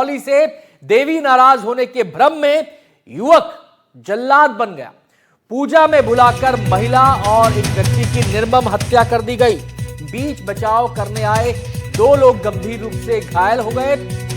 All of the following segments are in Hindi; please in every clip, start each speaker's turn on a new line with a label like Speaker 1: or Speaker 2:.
Speaker 1: सिंगरौली से देवी नाराज होने के भ्रम में युवक जल्लाद बन गया। पूजा में बुलाकर महिला और एक व्यक्ति की निर्मम हत्या कर दी गई। बीच बचाव करने आए दो लोग गंभीर रूप से घायल हो गए।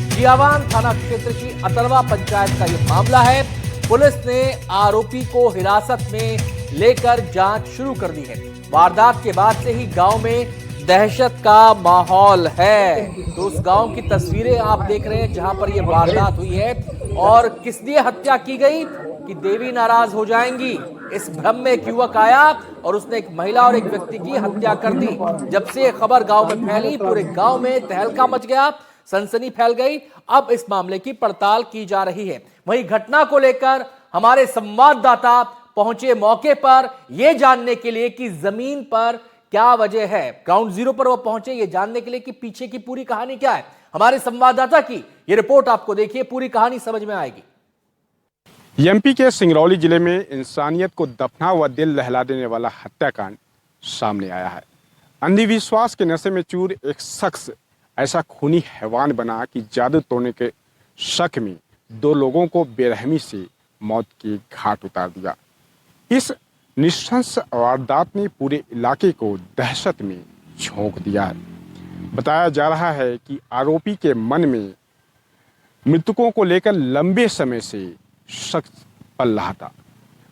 Speaker 1: जियावान थाना क्षेत्र की अतरवा पंचायत का यह मामला है। पुलिस ने आरोपी को हिरासत में लेकर जांच शुरू कर दी है। वारदात के बाद से ही गांव में दहशत का माहौल है। तो उस गांव की तस्वीरें आप देख रहे हैं जहां पर यह वारदात हुई है और किस लिए हत्या की गई कि देवी नाराज हो जाएंगी, इस भ्रम में एक युवक आया और उसने एक महिला और एक व्यक्ति की हत्या कर दी। जब से खबर गांव में फैली, पूरे गांव में तहलका मच गया, सनसनी फैल गई। अब इस मामले की पड़ताल की जा रही है। वहीं घटना को लेकर हमारे संवाददाता पहुंचे मौके पर यह जानने के लिए कि जमीन पर क्या वजह है। ग्राउंड जीरो पर वो पहुंचे ये जानने के लिए कि पीछे की पूरी कहानी क्या है। हमारे संवाददाता की ये रिपोर्ट आपको देखिए, पूरी कहानी समझ में आएगी।
Speaker 2: एमपी के सिंगरौली जिले में इंसानियत को दफना व दिल दहला देने वाला हत्याकांड सामने आया है। अंधविश्वास के नशे में चूर एक शख्स ऐसा खूनी हैवान बना कि जादू तोड़ने के शक में दो लोगों को बेरहमी से मौत के घाट उतार दिया। इस नृशंस वारदात ने पूरे इलाके को दहशत में झोंक दिया है। बताया जा रहा है कि आरोपी के मन में मृतकों को लेकर लंबे समय से शक पल रहा था।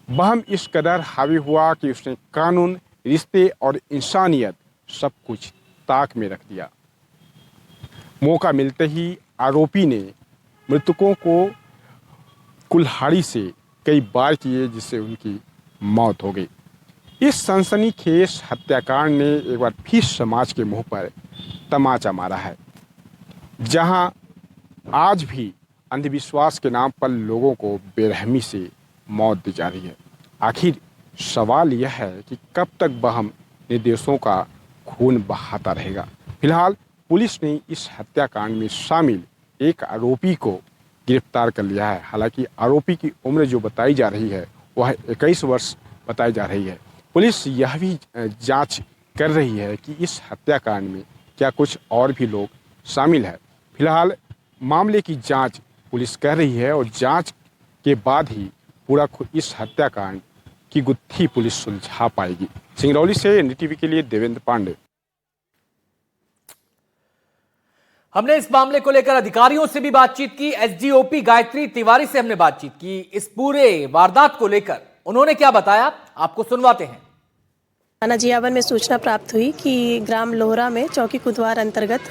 Speaker 2: वहम इस कदर हावी हुआ कि उसने कानून, रिश्ते और इंसानियत सब कुछ ताक में रख दिया। मौका मिलते ही आरोपी ने मृतकों को कुल्हाड़ी से कई बार किए, जिससे उनकी मौत हो गई। इस सनसनीखेज हत्याकांड ने एक बार फिर समाज के मुंह पर तमाचा मारा है, जहां आज भी अंधविश्वास के नाम पर लोगों को बेरहमी से मौत दी जा रही है। आखिर सवाल यह है कि कब तक वहम निर्दोषों का खून बहाता रहेगा। फिलहाल पुलिस ने इस हत्याकांड में शामिल एक आरोपी को गिरफ्तार कर लिया है। हालांकि आरोपी की उम्र जो बताई जा रही है वह 21 वर्ष बताई जा रही है। पुलिस यह भी जांच कर रही है कि इस हत्याकांड में क्या कुछ और भी लोग शामिल है। फिलहाल मामले की जांच पुलिस कर रही है और जांच के बाद ही पूरा इस हत्याकांड की गुत्थी पुलिस सुलझा पाएगी। सिंगरौली से एनडीटीवी के लिए देवेंद्र पांडे।
Speaker 1: हमने इस मामले को लेकर अधिकारियों से भी बातचीत की। एसडीओपी गायत्री तिवारी से हमने बातचीत की। इस पूरे वारदात को लेकर उन्होंने क्या बताया, आपको सुनवाते हैं।
Speaker 3: थाना जियावन में सूचना प्राप्त हुई कि ग्राम लोहरा में चौकी कुदवार अंतर्गत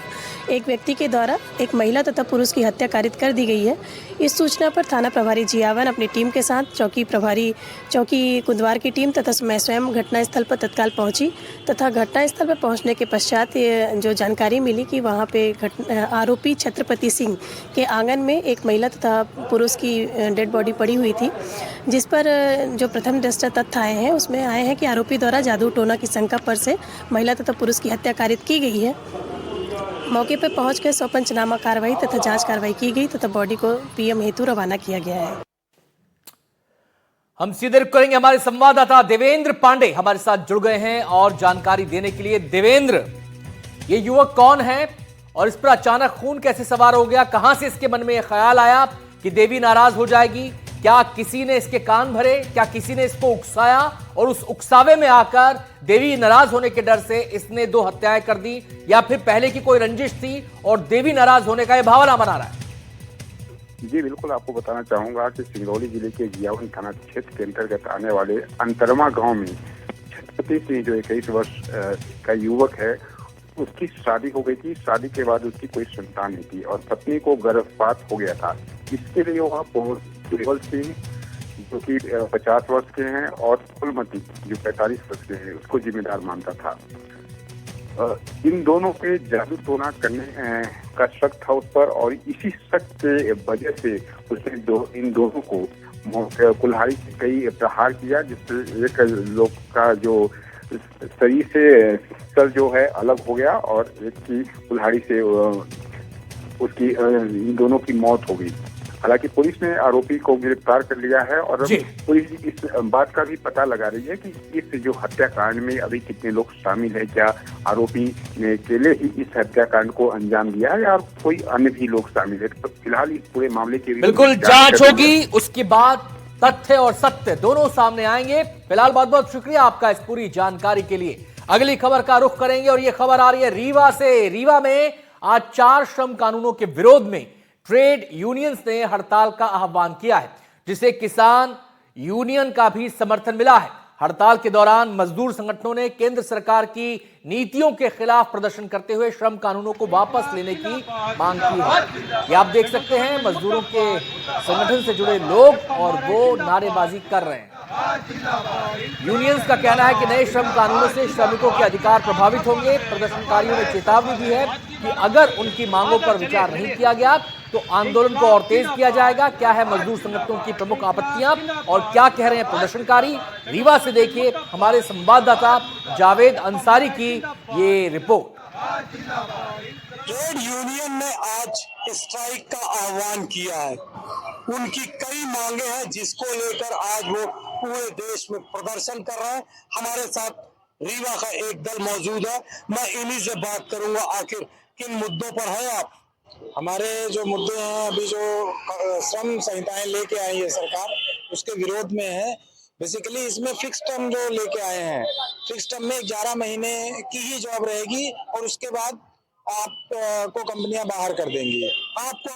Speaker 3: एक व्यक्ति के द्वारा एक महिला तथा पुरुष की हत्या कारित कर दी गई है। इस सूचना पर थाना प्रभारी जियावन अपनी टीम के साथ चौकी कुदवार की टीम तथा मैं स्वयं घटनास्थल पर तत्काल पहुंची तथा घटनास्थल पर पहुंचने के पश्चात जो जानकारी मिली कि वहां पे आरोपी छत्रपति सिंह के आंगन में एक महिला तथा पुरुष की डेड बॉडी पड़ी हुई थी, जिस पर जो प्रथम दृष्टया तथ्य आए हैं उसमें आए हैं कि आरोपी द्वारा जादू टोना की शंका पर से महिला तथा पुरुष की हत्या कारित की गई है। मौके पर पहुंचकर 100 पंचनामा कार्रवाई तथा जांच कार्रवाई की गई तथा बॉडी को पीएम हेतु रवाना किया गया है।
Speaker 1: हम सीधे रुक करेंगे। हमारे संवाददाता देवेंद्र पांडे हमारे साथ जुड़ गए हैं और जानकारी देने के लिए। देवेंद्र, ये युवक कौन है और इस पर अचानक खून कैसे सवार हो गया? कहां से इसके मन में यह ख्याल आया कि देवी नाराज हो जाएगी? क्या किसी ने इसके कान भरे? क्या किसी ने इसको उकसाया और उस उकसावे में आकर देवी नाराज होने के डर से इसने दो हत्याएं कर दी, या फिर पहले की कोई रंजिश थी और देवी नाराज होने का यह भावना बना रहा है?
Speaker 4: जी बिल्कुल, आपको बताना चाहूंगा कि सिंगरौली जिले के जियावन थाना क्षेत्र के अंतर्गत आने वाले अंतरमा गांव में छत्रपति सिंह जो 21 वर्ष का युवक है, उसकी शादी हो गई थी। शादी के बाद उसकी कोई संतान नहीं थी और पत्नी को गर्भपात हो गया था। इसके लिए वह केवल सिंह जो कि 50 वर्ष के हैं और फुलमती जो 45 वर्ष के हैं उसको जिम्मेदार मानता था। इन दोनों के जादू टोना करने का शक था उस पर और इसी शक के वजह से उसने इन दोनों को कुल्हाड़ी से कई प्रहार किया, जिससे एक लोग का जो शरीर से सर जो है अलग हो गया और एक की कुल्हाड़ी से उसकी इन दोनों की मौत हो गई। हालांकि पुलिस ने आरोपी को गिरफ्तार कर लिया है और
Speaker 1: जी।
Speaker 4: पुलिस इस बात का भी पता लगा रही है कि इस जो हत्याकांड में अभी कितने लोग शामिल है, क्या आरोपी ने अकेले ही इस हत्याकांड को अंजाम दिया है या कोई अन्य भी लोग शामिल है। तो फिलहाल इस पूरे मामले की
Speaker 1: बिल्कुल जांच होगी, उसके बाद तथ्य और सत्य दोनों सामने आएंगे। फिलहाल बहुत बहुत शुक्रिया आपका इस पूरी जानकारी के लिए। अगली खबर का रुख करेंगे और यह खबर आ रही है रीवा से। रीवा में आज 4 श्रम कानूनों के विरोध में ट्रेड यूनियंस ने हड़ताल का आह्वान किया है, जिसे किसान यूनियन का भी समर्थन मिला है। हड़ताल के दौरान मजदूर संगठनों ने केंद्र सरकार की नीतियों के खिलाफ प्रदर्शन करते हुए श्रम कानूनों को वापस लेने की मांग की है। ये आप देख सकते हैं मजदूरों के संगठन से जुड़े लोग और वो नारेबाजी कर रहे हैं। यूनियंस का कहना है कि नए श्रम कानूनों से श्रमिकों के अधिकार प्रभावित होंगे। प्रदर्शनकारियों ने चेतावनी दी है कि अगर उनकी मांगों पर विचार नहीं किया गया तो आंदोलन को और तेज किया जाएगा। क्या है मजदूर संगठनों की प्रमुख आपत्तियां और क्या कह रहे हैं प्रदर्शनकारी, रीवा से देखिए हमारे संवाददाता जावेद अंसारी की ये रिपोर्ट।
Speaker 5: ट्रेड यूनियन ने आज स्ट्राइक का आह्वान किया है। उनकी कई मांगे हैं जिसको लेकर आज वो पूरे देश में प्रदर्शन कर रहे हैं। हमारे साथ रीवा का एक दल मौजूद है, मैं इन्हीं से बात करूंगा आखिर किन मुद्दों पर है आप। हमारे जो मुद्दे हैं, अभी जो श्रम संहिताएं लेके आई है सरकार, उसके विरोध में है। बेसिकली इसमें फिक्स टर्म जो लेके आए हैं, फिक्स टर्म में 11 महीने की ही जॉब रहेगी और उसके बाद आप को कंपनियां बाहर कर देंगी। आपको